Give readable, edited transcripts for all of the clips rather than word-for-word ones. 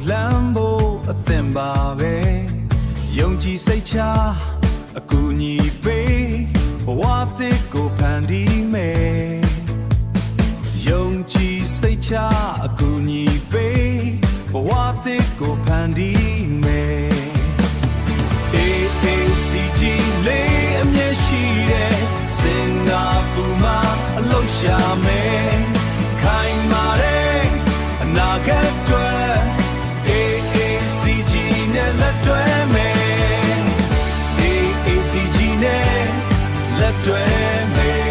လမ်းဖို့အသင်ပါပဲယုံကြည်စိတ်ချအကူအညီပေးဘဝသစ်ကိုဖန်တီးမယ်ယုံကြည်စိတ်ချအကူအညီပေးဘဝသစ်ကိုဖန်တီးမယ် AACG လေးအမြဲရှိတဲ့စင်ကာပူမှာအလုပ်ရှာမယ်ခိုင်မာတဲ့အနာဂတ်တွေ AACG နဲ့လက်တွဲမယ် AACG နဲ့လက်တွဲမယ်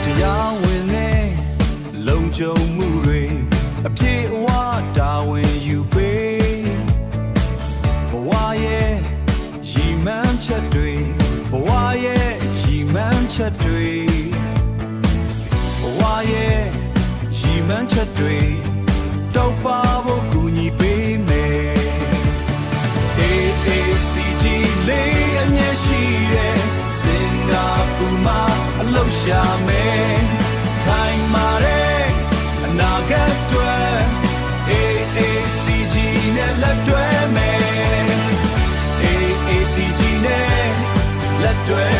တရားဝင်တဲ့လုံခြုံမှုတွေအပြည့်အဝတာဝန်ယူပေးဘဝရဲ့ရည်မှန်းချက်တွေဘဝရဲ့ရည်မှန်းချက်တွေဘဝရဲ့ရည်မှန်းချက်တွေတောက်ပါဖို့ကူညီပေးမယ် AACG လေးအမြဲရှိတဲ့စင်ကာပူမှာအလုပ်ရှာမယ်ခိုင်မာတဲ့အနာဂတ်တွေ AACG နဲ့လက်တွဲမယ် AACG နဲ့လက်တွဲ